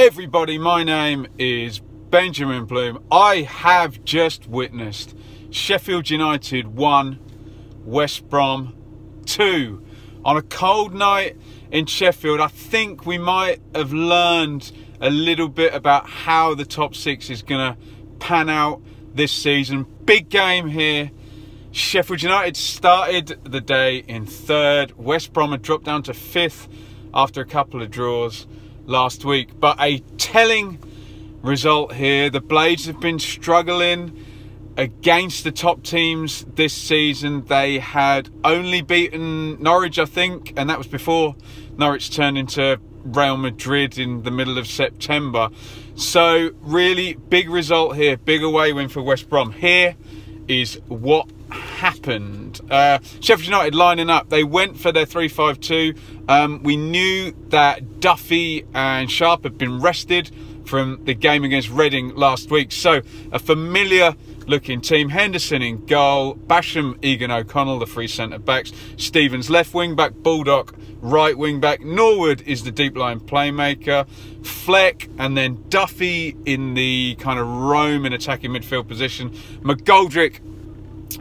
Everybody, my name is Benjamin Bloom. I have just witnessed Sheffield United 1, West Brom 2. On a cold night in Sheffield, I think we might have learned a little bit about how the top six is going to pan out this season. Big game here. Sheffield United started the day in third. West Brom had dropped down to fifth after a couple of draws last week. But a telling result here. The Blades have been struggling against the top teams this season. They had only beaten Norwich, I think, and that was before Norwich turned into Real Madrid in the middle of September. So really big result here, big away win for West Brom. Here is what happened. Sheffield United lining up. They went for their 3-5-2. We knew that Duffy and Sharp had been rested from the game against Reading last week. So a familiar looking team. Henderson in goal, Basham, Egan, O'Connell, the three centre backs, Stevens left wing back, Baldock right wing back, Norwood is the deep line playmaker, Fleck, and then Duffy in the kind of roam and attacking midfield position, McGoldrick,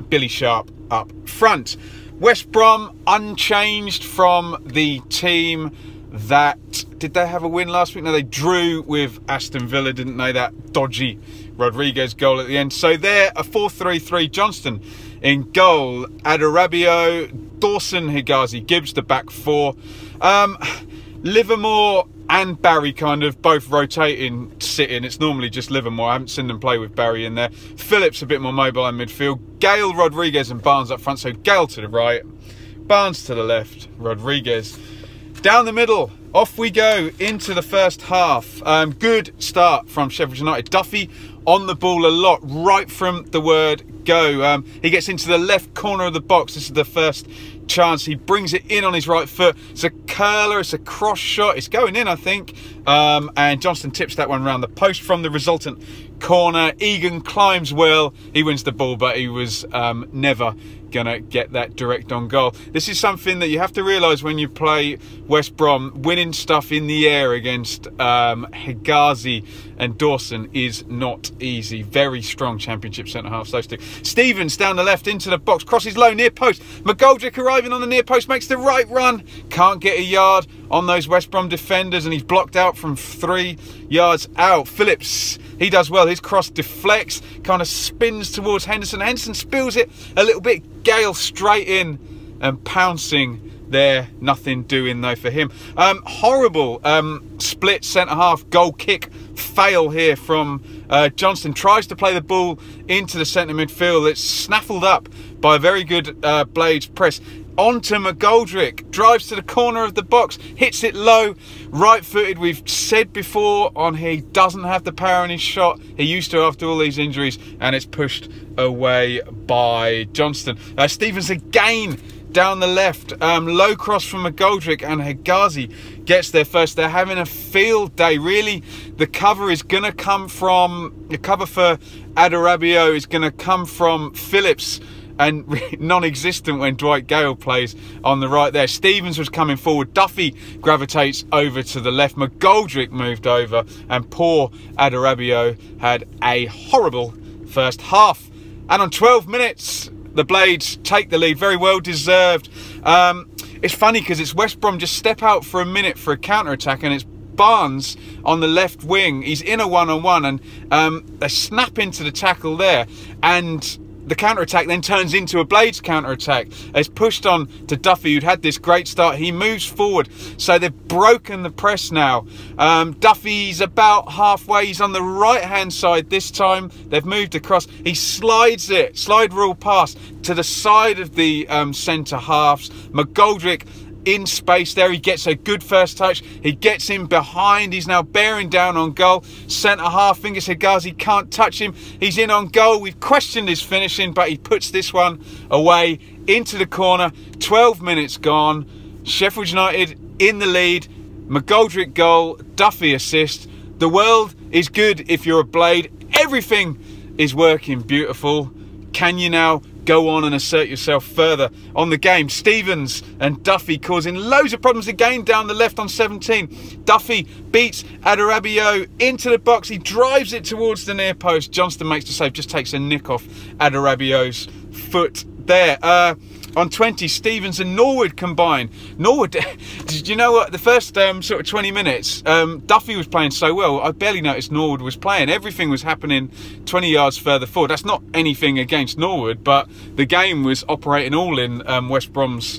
Billy Sharp up front. West Brom unchanged from the team that, did they have a win last week? No, they drew with Aston Villa, didn't they? That dodgy Rodriguez goal at the end. So they're a 4-3-3. Johnston in goal, Adarabio, Dawson, Higazi, Gibbs, the back four. Livermore and Barry kind of both rotating, sitting. It's normally just Livermore. I haven't seen them play with Barry in there. Phillips a bit more mobile in midfield. Gale, Rodriguez and Barnes up front. So Gale to the right, Barnes to the left, Rodriguez down the middle. Off we go into the first half. Good start from Sheffield United. Duffy on the ball a lot right from the word go. He gets into the left corner of the box. This is the first chance. He brings it in on his right foot. It's a curler, it's a cross shot. It's going in, I think. And Johnston tips that one around the post from the resultant corner. Egan climbs well. He wins the ball, but he was never gonna get that direct on goal. This is something that you have to realise when you play West Brom. Winning stuff in the air against Higazi and Dawson is not easy. Very strong championship centre halves, those two. Stevens down the left into the box, crosses low near post. McGoldrick arriving on the near post, makes the right run, can't get a yard on those West Brom defenders, and he's blocked out from 3 yards out. Phillips, he does well. His cross deflects, kind of spins towards Henderson. Henderson spills it a little bit. Gale straight in and pouncing there. Nothing doing though for him. Horrible split centre half goal kick fail here from Johnston. Tries to play the ball into the centre midfield. It's snaffled up by a very good Blades press. Onto McGoldrick, drives to the corner of the box, hits it low, right-footed. We've said before on here, he doesn't have the power in his shot. He used to after all these injuries, and it's pushed away by Johnston. Stevens again down the left, low cross from McGoldrick, and Higazi gets there first. They're having a field day. Really, the cover is going to come from, the cover for Adarabio is going to come from Phillips, and non-existent when Dwight Gale plays on the right there. Stevens was coming forward. Duffy gravitates over to the left. McGoldrick moved over, and poor Adarabio had a horrible first half. And on 12 minutes, the Blades take the lead. Very well deserved. It's funny because it's West Brom just step out for a minute for a counter-attack, and it's Barnes on the left wing. He's in a one-on-one, and they snap into the tackle there, and the counter-attack then turns into a Blades counter-attack. It's pushed on to Duffy, who'd had this great start. He moves forward, so they've broken the press now. Duffy's about halfway. He's on the right-hand side this time. They've moved across. He slides it, slide rule pass, to the side of the centre halves. McGoldrick in space there. He gets a good first touch. He gets in behind. He's now bearing down on goal. Centre half, Fingers Higazi can't touch him. He's in on goal. We've questioned his finishing, but he puts this one away into the corner. 12 minutes gone. Sheffield United in the lead. McGoldrick goal, Duffy assist. The world is good if you're a Blade. Everything is working beautiful. Can you now go on and assert yourself further on the game. Stevens and Duffy causing loads of problems again down the left on 17. Duffy beats Adarabioyo into the box. He drives it towards the near post. Johnston makes the save, just takes a nick off Adarabioyo's foot there. On 20, Stevens and Norwood combine. Norwood, did you know what? The first sort of 20 minutes, Duffy was playing so well, I barely noticed Norwood was playing. Everything was happening 20 yards further forward. That's not anything against Norwood, but the game was operating all in West Brom's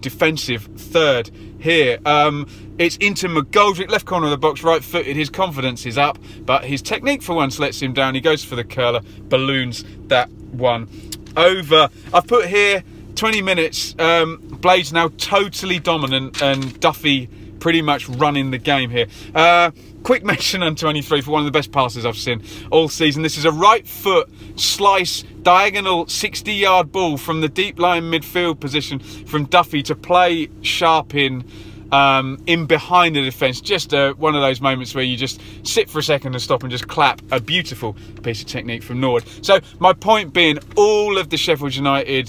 defensive third here. It's into McGoldrick, left corner of the box, right-footed. His confidence is up, but his technique for once lets him down. He goes for the curler, balloons that one over. I've put here 20 minutes, Blades now totally dominant and Duffy pretty much running the game here. Quick mention on 23 for one of the best passes I've seen all season. This is a right foot slice, diagonal 60-yard ball from the deep line midfield position from Duffy to play sharp in behind the defence. Just one of those moments where you just sit for a second and stop and just clap. A beautiful piece of technique from Norwood. So my point being, all of the Sheffield United,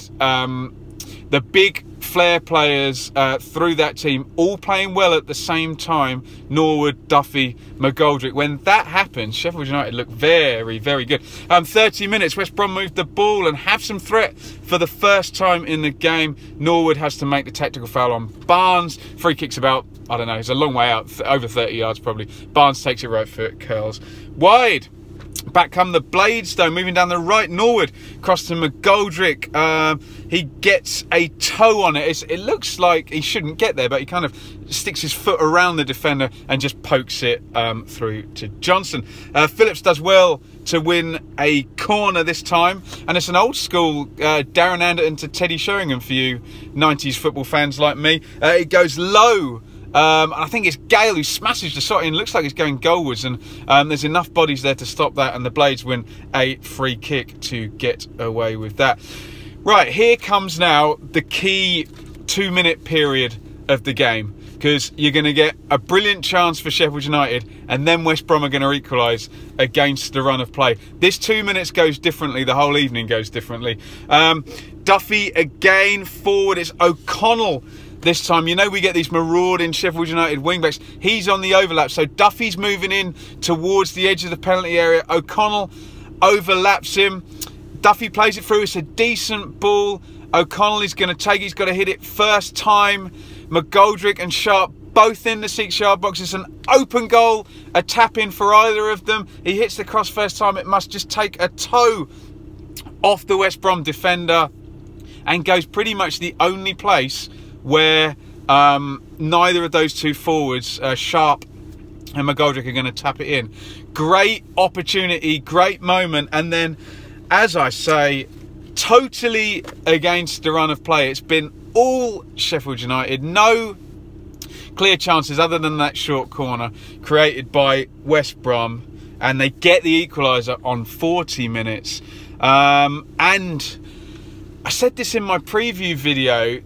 the big flair players through that team, all playing well at the same time. Norwood, Duffy, McGoldrick. When that happens, Sheffield United look very, very good. 30 minutes, West Brom moved the ball and have some threat for the first time in the game. Norwood has to make the tactical foul on Barnes. Free kick's about, I don't know, it's a long way out, over 30 yards probably. Barnes takes it right foot, curls wide. Back come the Blades though, moving down the right. Norwood cross to McGoldrick. He gets a toe on it. It looks like he shouldn't get there, but he kind of sticks his foot around the defender and just pokes it through to Johnson. Phillips does well to win a corner this time, and it's an old school Darren Anderton to Teddy Sheringham for you 90s football fans like me. It goes low. I think it's Gale who smashes the shot in. Looks like it's going goalwards, and there's enough bodies there to stop that, and the Blades win a free kick to get away with that. Right, here comes now the key 2-minute period of the game, because you're going to get a brilliant chance for Sheffield United, and then West Brom are going to equalise against the run of play. This 2 minutes goes differently. The whole evening goes differently. Duffy again forward. It's O'Connell this time. You know, we get these marauding Sheffield United wingbacks. He's on the overlap, so Duffy's moving in towards the edge of the penalty area. O'Connell overlaps him. Duffy plays it through. It's a decent ball. O'Connell is going to take it. He's got to hit it first time. McGoldrick and Sharp both in the 6-yard box. It's an open goal, a tap in for either of them. He hits the cross first time. It must just take a toe off the West Brom defender and goes pretty much the only place where neither of those two forwards, Sharp and McGoldrick, are going to tap it in. Great opportunity, great moment, and then, as I say, totally against the run of play. It's been all Sheffield United. No clear chances other than that short corner created by West Brom, and they get the equaliser on 40 minutes. And I said this in my preview video,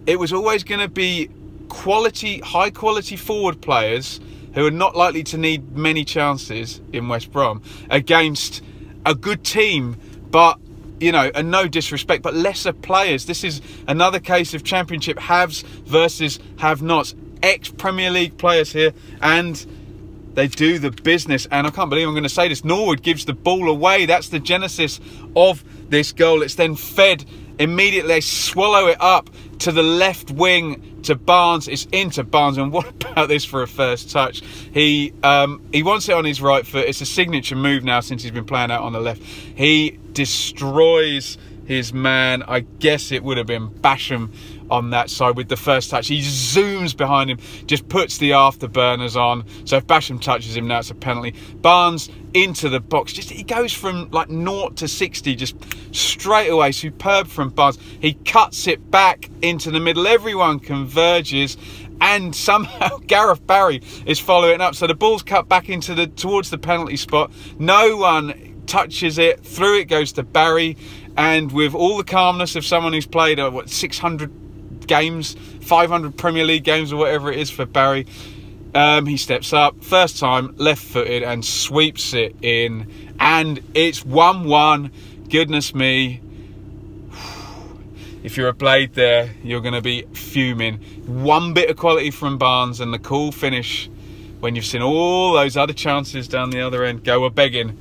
it was always going to be high quality forward players who are not likely to need many chances in West Brom against a good team, but, you know, and no disrespect, but lesser players. This is another case of Championship haves versus have-nots. Ex-Premier League players here, and they do the business. And I can't believe I'm going to say this, Norwood gives the ball away. That's the genesis of this goal. It's then fed immediately. They swallow it up to the left wing to Barnes. It's into Barnes, and what about this for a first touch? He wants it on his right foot. It's a signature move now since he's been playing out on the left. He destroys his man. I guess it would have been Basham on that side with the first touch. He zooms behind him, just puts the afterburners on. So if Basham touches him now, it's a penalty. Barnes into the box. He goes from like 0 to 60 just straight away. Superb from Barnes. He cuts it back into the middle. Everyone converges, and somehow Gareth Barry is following up. So the ball's cut back into towards the penalty spot. No one touches it. Through it goes to Barry, and with all the calmness of someone who's played 600 games, 500 Premier League games or whatever it is for Barry, he steps up, first time, left-footed, and sweeps it in, and it's 1-1. Goodness me, if you're a Blade there, you're going to be fuming. One bit of quality from Barnes and the cool finish when you've seen all those other chances down the other end go a begging.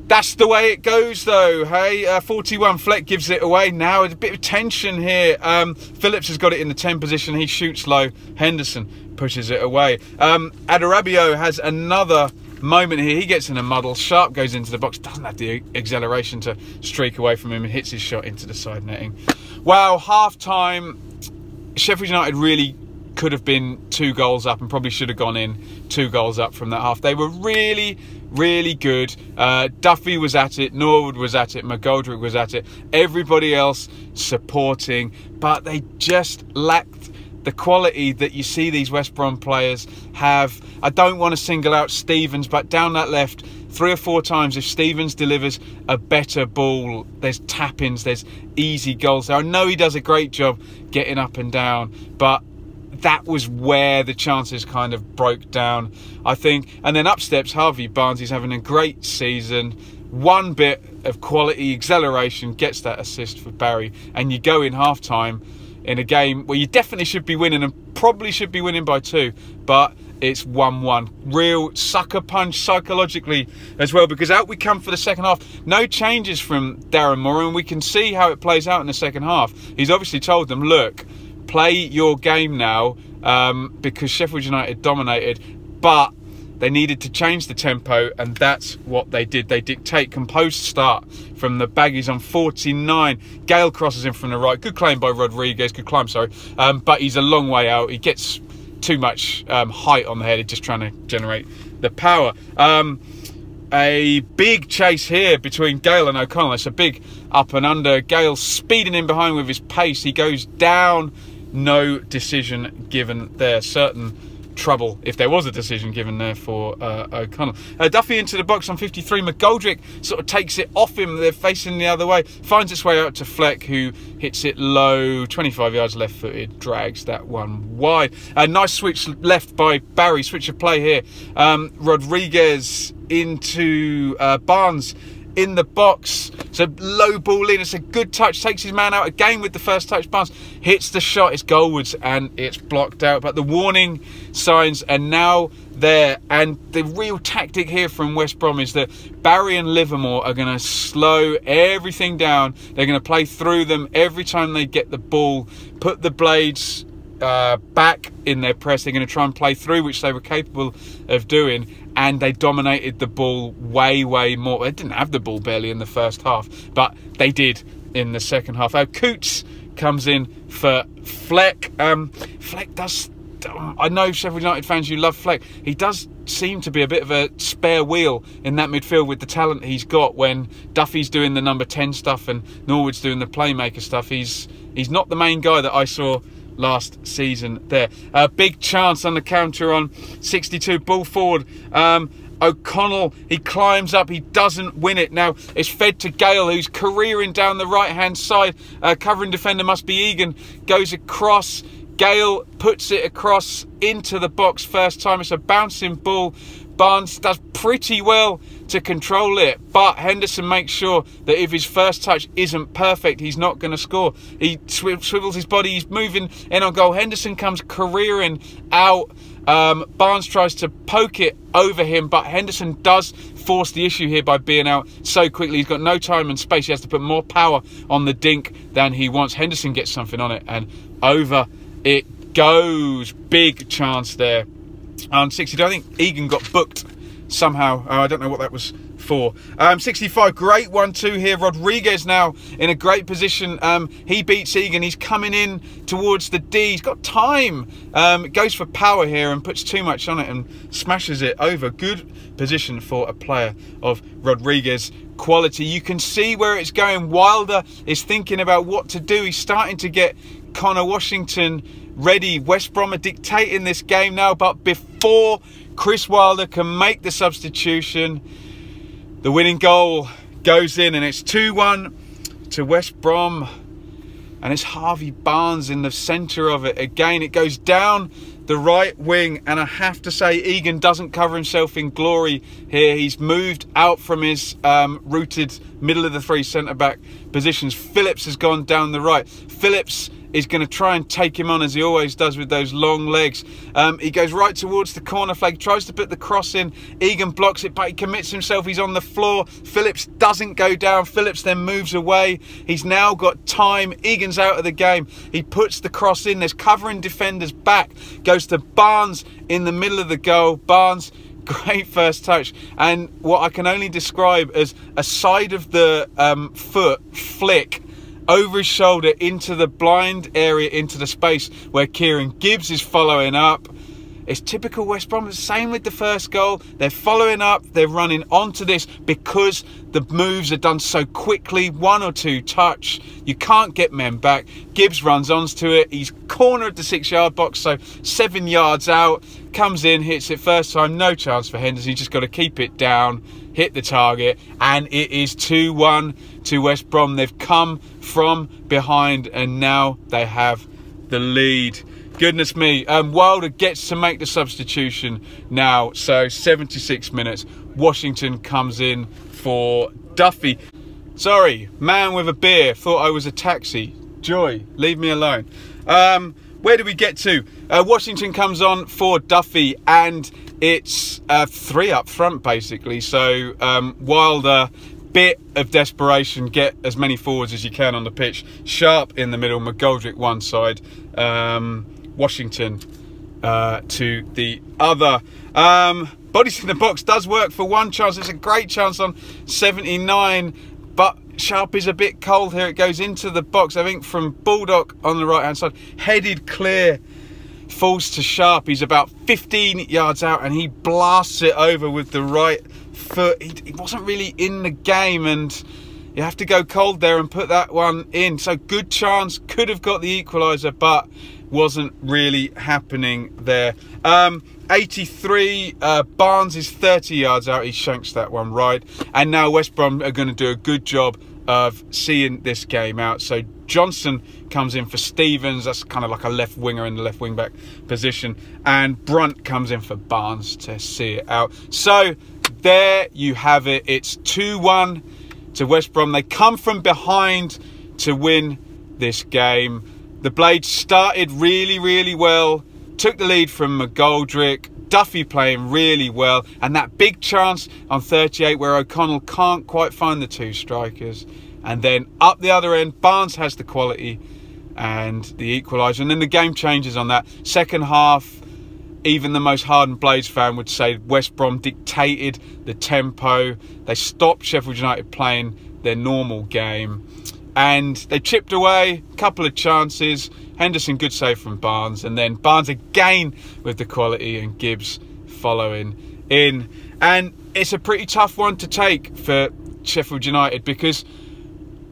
That's the way it goes, though. Hey, 41, Fleck gives it away. Now a bit of tension here. Phillips has got it in the 10 position. He shoots low. Henderson pushes it away. Adarabio has another moment here. He gets in a muddle. Sharp goes into the box. Doesn't have the acceleration to streak away from him and hits his shot into the side netting. Wow, half-time. Sheffield United really could have been 2 goals up and probably should have gone in 2 goals up from that half. They were really good. Duffy was at it, Norwood was at it, McGoldrick was at it, everybody else supporting, but they just lacked the quality that you see these West Brom players have. I don't want to single out Stevens, but down that left 3 or 4 times, if Stevens delivers a better ball, there's tap-ins, there's easy goals there. I know he does a great job getting up and down, but that was where the chances kind of broke down, I think. And then up steps Harvey Barnes. He's having a great season. One bit of quality acceleration gets that assist for Barry. And you go in half-time in a game where you definitely should be winning and probably should be winning by 2. But it's 1-1. Real sucker punch psychologically as well, because out we come for the second half. No changes from Darren Moore, and we can see how it plays out in the second half. He's obviously told them, look, play your game now, because Sheffield United dominated, but they needed to change the tempo, and that's what they did. They dictate composed start from the Baggies on 49. Gale crosses in from the right. Good claim by Rodriguez. Good climb, sorry. But he's a long way out. He gets too much height on the head. He's just trying to generate the power. A big chase here between Gale and O'Connell. It's a big up and under. Gale speeding in behind with his pace. He goes down. No decision given there. Certain trouble if there was a decision given there for O'Connell. Duffy into the box on 53. McGoldrick sort of takes it off him. They're facing the other way. Finds its way out to Fleck, who hits it low. 25 yards left-footed. Drags that one wide. A nice switch left by Barry. Switch of play here. Rodriguez into Barnes in the box. It's a low ball in. It's a good touch. Takes his man out again with the first touch. Barnes hits the shot. It's goalwards and it's blocked out. But the warning signs are now there. And the real tactic here from West Brom is that Barry and Livermore are going to slow everything down. They're going to play through them every time they get the ball. Put the Blades back in their press. They're going to try and play through, which they were capable of doing. And they dominated the ball way more. They didn't have the ball barely in the first half, but they did in the second half. Coots comes in for Fleck. Fleck does... I know Sheffield United fans, you love Fleck. He does seem to be a bit of a spare wheel in that midfield with the talent he's got. When Duffy's doing the number 10 stuff and Norwood's doing the playmaker stuff, he's not the main guy that I saw last season there. A big chance on the counter on 62. Ball forward. O'Connell, he climbs up. He doesn't win it. Now it's fed to Gale, who's careering down the right-hand side. Covering defender must be Egan. Goes across. Gale puts it across into the box first time. It's a bouncing ball. Barnes does pretty well to control it, but Henderson makes sure that if his first touch isn't perfect, he's not going to score. He swivels his body, he's moving in on goal. Henderson comes careering out. Barnes tries to poke it over him, but Henderson does force the issue here by being out so quickly. He's got no time and space. He has to put more power on the dink than he wants. Henderson gets something on it, and over it goes. Big chance there. On 62, I think Egan got booked somehow. I don't know what that was for. 65, great 1-2 here. Rodriguez now in a great position. He beats Egan. He's coming in towards the D. He's got time. Goes for power here and puts too much on it and smashes it over. Good position for a player of Rodriguez quality. You can see where it's going. Wilder is thinking about what to do. He's starting to get Connor Washington ready. West Brom are dictating this game now, but before Chris Wilder can make the substitution, the winning goal goes in, and it's 2-1 to West Brom. And it's Harvey Barnes in the centre of it. Again, it goes down the right wing, and I have to say Egan doesn't cover himself in glory here. He's moved out from his rooted middle of the three centre-back positions. Phillips has gone down the right. Phillips is going to try and take him on, as he always does with those long legs. He goes right towards the corner flag, tries to put the cross in. Egan blocks it, but he commits himself. He's on the floor. Phillips doesn't go down. Phillips then moves away. He's now got time. Egan's out of the game. He puts the cross in. There's covering defenders back. Goes to Barnes in the middle of the goal. Barnes, great first touch, and what I can only describe as a side of the foot flick over his shoulder into the blind area, into the space where Kieran Gibbs is following up. It's typical West Brom. Same with the first goal. They're following up. They're running onto this because the moves are done so quickly. 1 or 2 touch. You can't get men back. Gibbs runs onto it. He's cornered the 6-yard box, so 7 yards out. Comes in, hits it first time. No chance for Henderson. He's just got to keep it down, hit the target, and it is 2-1 to West Brom. They've come from behind and now they have the lead. Goodness me. Wilder gets to make the substitution now. So 76 minutes. Washington comes in for Duffy. Sorry, man with a beer. Thought I was a taxi. Joy, leave me alone. Where do we get to? Washington comes on for Duffy, and it's 3 up front basically. So Wilder, bit of desperation, get as many forwards as you can on the pitch. Sharp in the middle, McGoldrick one side, Washington to the other. Bodies in the box does work for one chance. It's a great chance on 79, but Sharp is a bit cold here. It goes into the box, I think, from Baldock on the right hand side, headed clear, falls to Sharp. He's about 15 yards out and he blasts it over with the right foot. He wasn't really in the game, and you have to go cold there and put that one in. So good chance, could have got the equaliser, but wasn't really happening there. 83, Barnes is 30 yards out. He shanks that one right. And now West Brom are going to do a good job of seeing this game out. So Johnson comes in for Stevens. That's kind of like a left winger in the left wing back position. And Brunt comes in for Barnes to see it out. So there you have it. It's 2-1 to West Brom. They come from behind to win this game. The Blades started really, really well. Took the lead from McGoldrick. Duffy playing really well. And that big chance on 38 where O'Connell can't quite find the 2 strikers. And then up the other end, Barnes has the quality and the equaliser. And then the game changes on that. Second half, even the most hardened Blades fan would say West Brom dictated the tempo. They stopped Sheffield United playing their normal game. And they chipped away, a couple of chances. Henderson, good save from Barnes. And then Barnes again with the quality, and Gibbs following in. And it's a pretty tough one to take for Sheffield United, because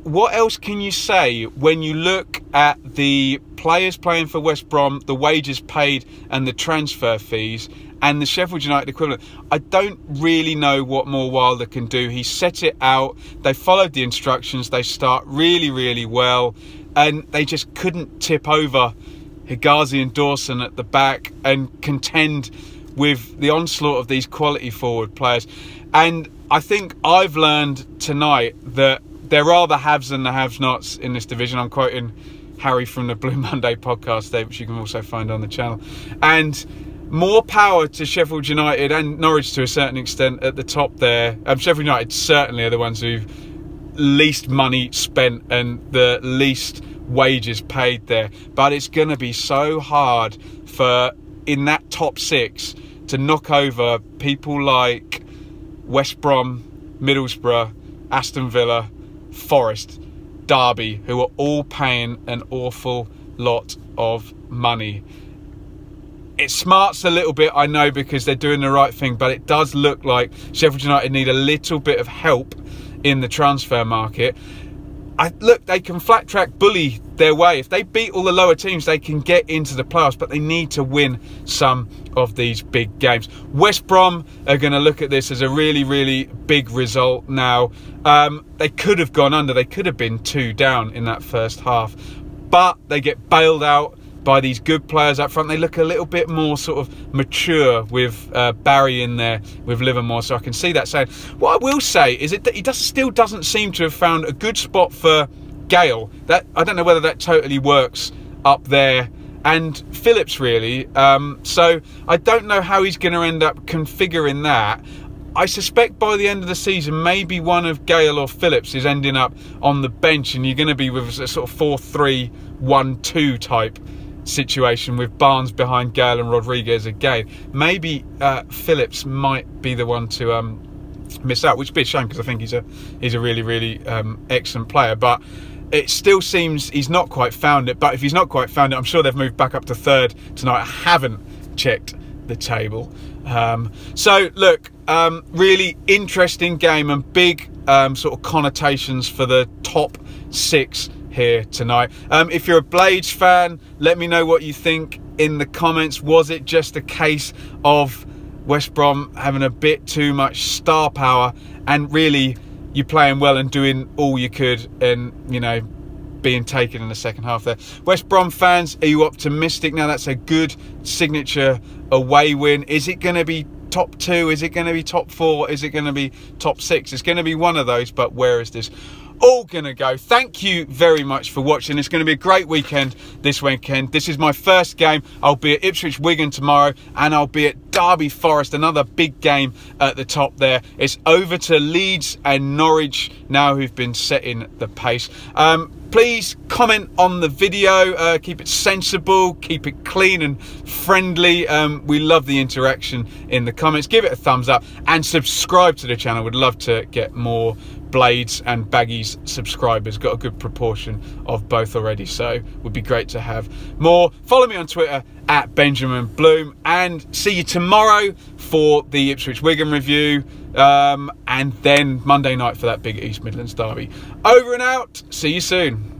what else can you say when you look at the players playing for West Brom, the wages paid and the transfer fees, and the Sheffield United equivalent? I don't really know what more Wilder can do. He set it out. They followed the instructions. They start really, really well. And they just couldn't tip over Higazi and Dawson at the back and contend with the onslaught of these quality forward players. And I think I've learned tonight that there are the haves and the have-nots in this division. I'm quoting Harry from the Blue Monday podcast there, which you can also find on the channel. And more power to Sheffield United and Norwich to a certain extent at the top there. Sheffield United certainly are the ones who've least money spent and the least wages paid there. But it's going to be so hard for, in that top 6, to knock over people like West Brom, Middlesbrough, Aston Villa, Forest, Derby, who are all paying an awful lot of money. It smarts a little bit, I know, because they're doing the right thing, but it does look like Sheffield United need a little bit of help in the transfer market. Look, they can flat track bully their way. If they beat all the lower teams, they can get into the playoffs, but they need to win some of these big games. West Brom are going to look at this as a really, really big result now. They could have gone under. They could have been 2 down in that first half. but they get bailed out by these good players up front. They look a little bit more sort of mature with Barry in there with Livermore, so I can see that saying. What I will say is that he still doesn't seem to have found a good spot for Gale. That I don't know whether that totally works up there, and Phillips really. So I don't know how he's going to end up configuring that. I suspect by the end of the season, maybe one of Gale or Phillips is ending up on the bench, and you're going to be with a sort of 4-3-1-2 type situation with Barnes behind Gale and Rodriguez again. Maybe Phillips might be the one to miss out, which would be a shame because I think he's a really excellent player. But it still seems he's not quite found it. But if he's not quite found it, I'm sure they've moved back up to third tonight. I haven't checked the table. So look, really interesting game and big sort of connotations for the top 6 here tonight. If you're a Blades fan, let me know what you think in the comments. Was it just a case of West Brom having a bit too much star power, and really you playing well and doing all you could, and you know, being taken in the second half there? West Brom fans, are you optimistic now? That's a good signature away win. Is it going to be top 2? Is it going to be top 4? Is it going to be top 6? It's going to be one of those, but where is this all gonna go? Thank you very much for watching. It's going to be a great weekend this weekend. This is my first game. I'll be at Ipswich Wigan tomorrow, and I'll be at Derby Forest, another big game at the top there. It's over to Leeds and Norwich now, who've been setting the pace. Please comment on the video, keep it sensible, keep it clean and friendly. We love the interaction in the comments. Give it a thumbs up and subscribe to the channel. Would love to get more Blades and Baggies subscribers. Got a good proportion of both already, so would be great to have more. Follow me on Twitter at Benjamin Bloom, and see you tomorrow for the Ipswich Wigan review, and then Monday night for that big East Midlands derby. Over and out. See you soon.